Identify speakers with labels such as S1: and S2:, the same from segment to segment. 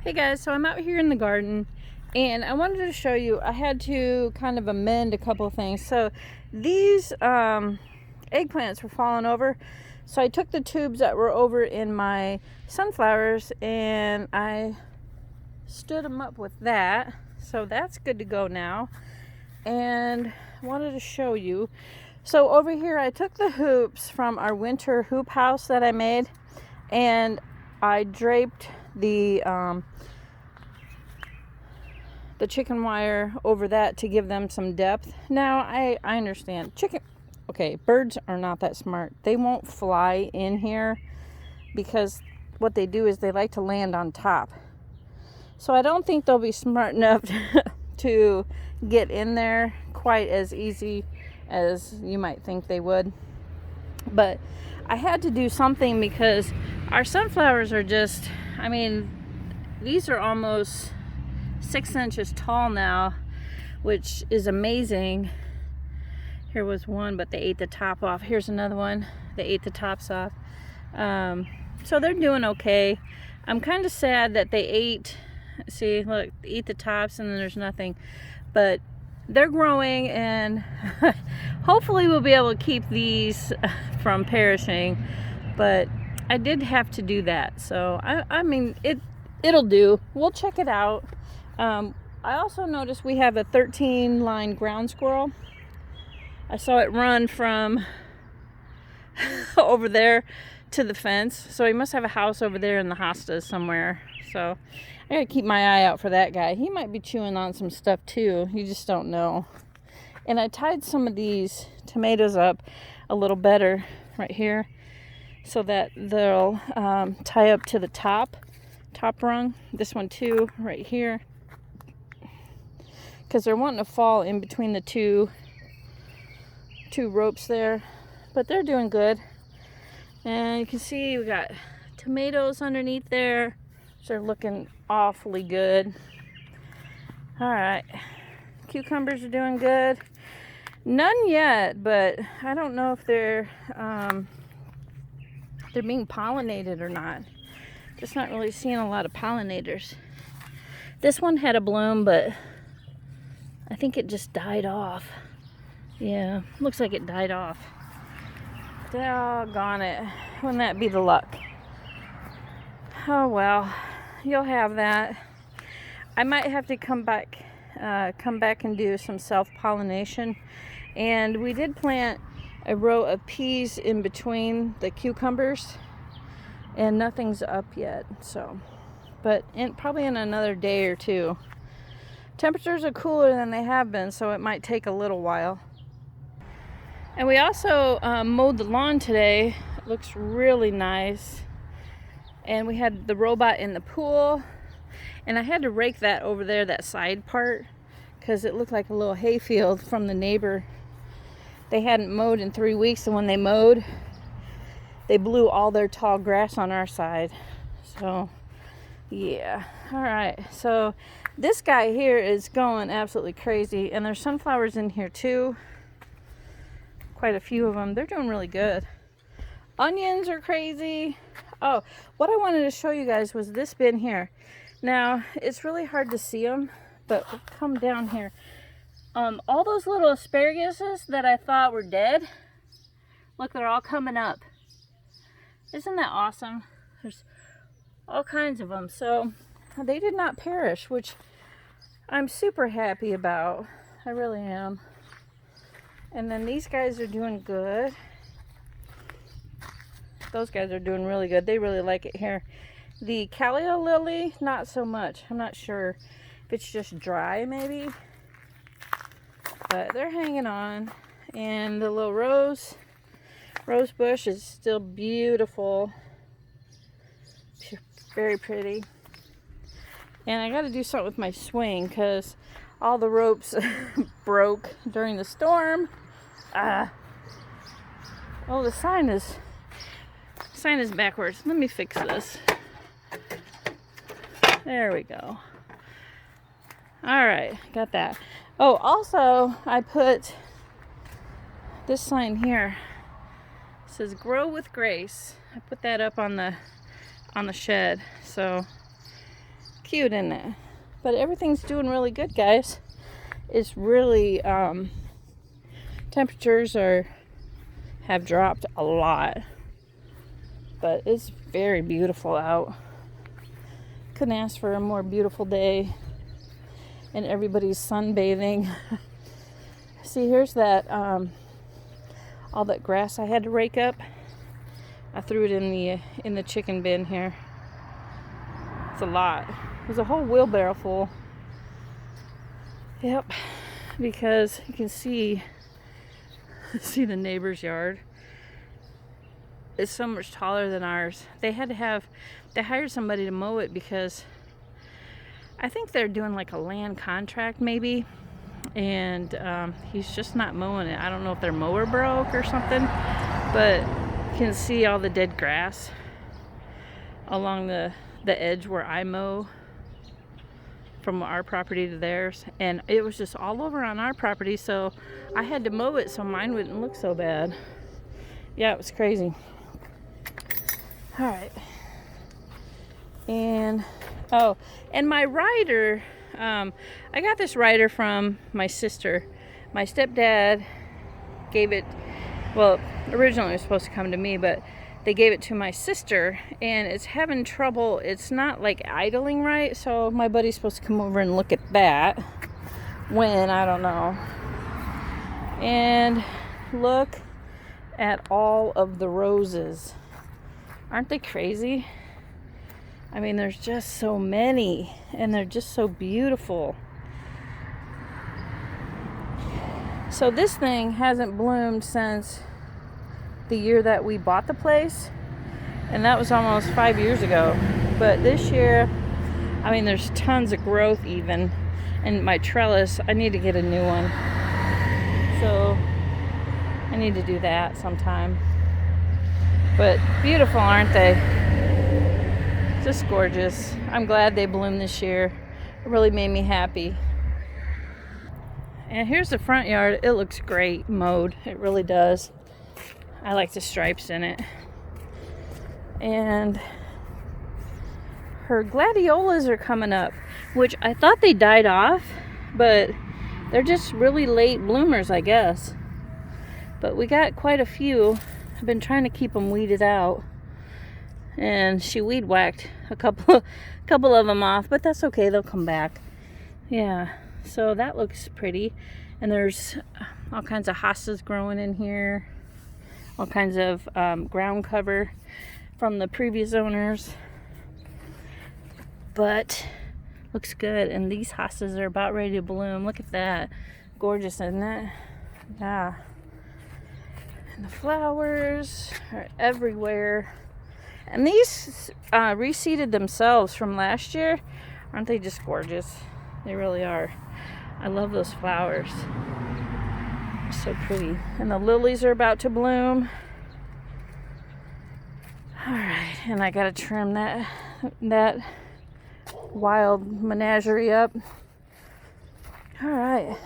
S1: Hey guys, so I'm out here in the garden and I wanted to show you, I had to kind of amend a couple things. So these eggplants were falling over. So I took the tubes that were over in my sunflowers and I stood them up with that. So that's good to go now. And I wanted to show you. So over here I took the hoops from our winter hoop house that I made and I draped the chicken wire over that to give them some depth. Now I understand birds are not that smart. They won't fly in here because what they do is they like to land on top. So I don't think they'll be smart enough to get in there quite as easy as you might think they would. But I had to do something because our sunflowers are just, these are almost 6 inches tall now, which is amazing. Here was one, but they ate the top off. Here's another one. They ate the tops off. So they're doing okay. I'm kind of sad that they ate, see, look, eat the tops and then there's nothing. But they're growing and hopefully we'll be able to keep these from perishing. But I did have to do that. So, it'll do. We'll check it out. I also noticed we have a 13-line ground squirrel. I saw it run from over there to the fence. So he must have a house over there in the hostas somewhere. So I gotta keep my eye out for that guy. He might be chewing on some stuff too. You just don't know. And I tied some of these tomatoes up a little better right here so that they'll tie up to the top rung. This one too, right here. Because they're wanting to fall in between the two ropes there. But they're doing good. And you can see we got tomatoes underneath there. They're looking awfully good. Alright. Cucumbers are doing good. None yet, but I don't know if they're being pollinated or not. Just not really seeing a lot of pollinators. This one had a bloom, but I think it just died off. Yeah, looks like it died off. Doggone it. Wouldn't that be the luck? Oh well, you'll have that. I might have to come back and do some self-pollination. And we did plant a row of peas in between the cucumbers. And nothing's up yet, so. But probably in another day or two. Temperatures are cooler than they have been, so it might take a little while. And we also mowed the lawn today. It looks really nice. And we had the robot in the pool. And I had to rake that over there, that side part, because it looked like a little hayfield from the neighbor. They hadn't mowed in 3 weeks, and when they mowed, they blew all their tall grass on our side. So, yeah. All right. So, this guy here is going absolutely crazy. And there's sunflowers in here, too. Quite a few of them. They're doing really good. Onions are crazy. Oh, what I wanted to show you guys was this bin here. Now, it's really hard to see them, but come down here. All those little asparaguses that I thought were dead, look, they're all coming up. Isn't that awesome? There's all kinds of them. So, they did not perish, which I'm super happy about. I really am. And then these guys are doing good. Those guys are doing really good. They really like it here. The calla lily, not so much. I'm not sure if it's just dry, maybe. But they're hanging on. And the little rose bush is still beautiful. Very pretty. And I got to do something with my swing because all the ropes broke during the storm. Oh, the sign is backwards. Let me fix this. There we go. All right, got that. Oh, also I put this sign here. It says "Grow with Grace." I put that up on the shed, so cute, isn't it? But everything's doing really good, guys. It's really, temperatures have dropped a lot. But it's very beautiful out. Couldn't ask for a more beautiful day. And everybody's sunbathing. See, here's that, all that grass I had to rake up. I threw it in the chicken bin here. It's a lot. There's a whole wheelbarrow full. Yep, because you can see the neighbor's yard. It's so much taller than ours. They hired somebody to mow it because I think they're doing like a land contract maybe, and he's just not mowing it. I don't know if their mower broke or something, but you can see all the dead grass along the edge where I mow from our property to theirs, and it was just all over on our property, so I had to mow it so mine wouldn't look so bad. Yeah, it was crazy. All right. And my rider, I got this rider from my sister. My stepdad gave it, well, originally it was supposed to come to me, but they gave it to my sister, and it's having trouble. It's not like idling right, so my buddy's supposed to come over and look at that. When, I don't know. And look at all of the roses. Aren't they crazy? I mean, there's just so many, and they're just so beautiful. So this thing hasn't bloomed since the year that we bought the place, and that was almost 5 years ago. But this year, I mean, there's tons of growth even, and my trellis, I need to get a new one, so I need to do that sometime. But beautiful, aren't they? Just gorgeous. I'm glad they bloomed this year. It really made me happy. And here's the front yard. It looks great mowed. It really does. I like the stripes in it. And her gladiolas are coming up, which I thought they died off, but they're just really late bloomers, I guess. But we got quite a few. I've been trying to keep them weeded out, and she weed whacked a couple of them off, but that's okay, they'll come back. Yeah, so that looks pretty. And there's all kinds of hostas growing in here, all kinds of ground cover from the previous owners, but looks good. And these hostas are about ready to bloom. Look at that. Gorgeous, isn't it? Yeah. And the flowers are everywhere. And these reseeded themselves from last year. Aren't they just gorgeous? They really are. I love those flowers. So pretty. And the lilies are about to bloom. Alright, and I gotta trim that wild menagerie up. Alright.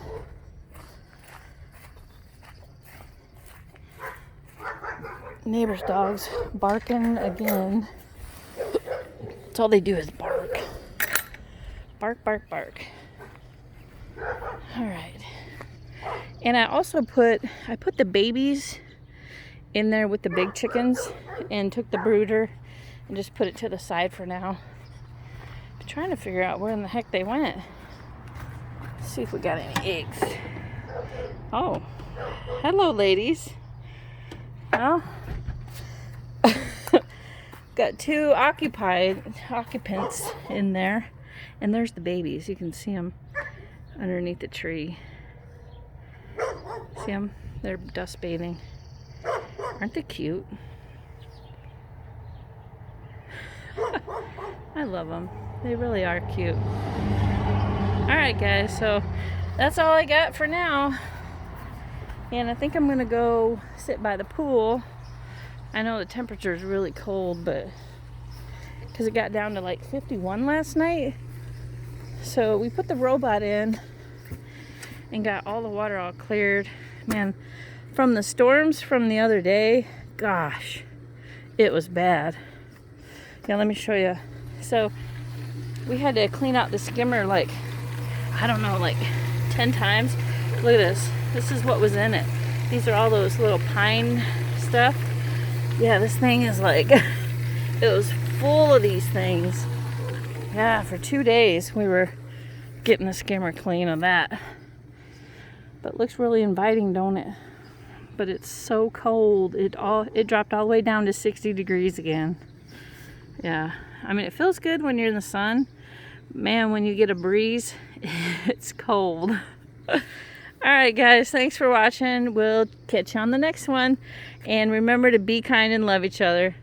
S1: Neighbor's dog's barking again. That's all they do is bark. Bark, bark, bark. Alright. And I also put the babies in there with the big chickens, and took the brooder and just put it to the side for now. I'm trying to figure out where in the heck they went. Let's see if we got any eggs. Oh, hello ladies. Well, got two occupants in there, and there's the babies. You can see them underneath the tree. See them? They're dust bathing. Aren't they cute? I love them. They really are cute. Alright guys, so that's all I got for now. And I think I'm gonna go sit by the pool. I know the temperature is really cold, but because it got down to like 51 last night. So we put the robot in and got all the water all cleared. Man, from the storms from the other day, gosh, it was bad. Yeah, let me show you. So We had to clean out the skimmer like, I don't know, like 10 times. Look at this. This is what was in it. These are all those little pine stuff. Yeah, this thing is like, it was full of these things. Yeah, for 2 days we were getting the skimmer clean of that. But it looks really inviting, don't it? But it's so cold. It dropped all the way down to 60 degrees again. Yeah, I mean, it feels good when you're in the sun. Man, when you get a breeze, it's cold. Alright guys, thanks for watching. We'll catch you on the next one. And remember to be kind and love each other.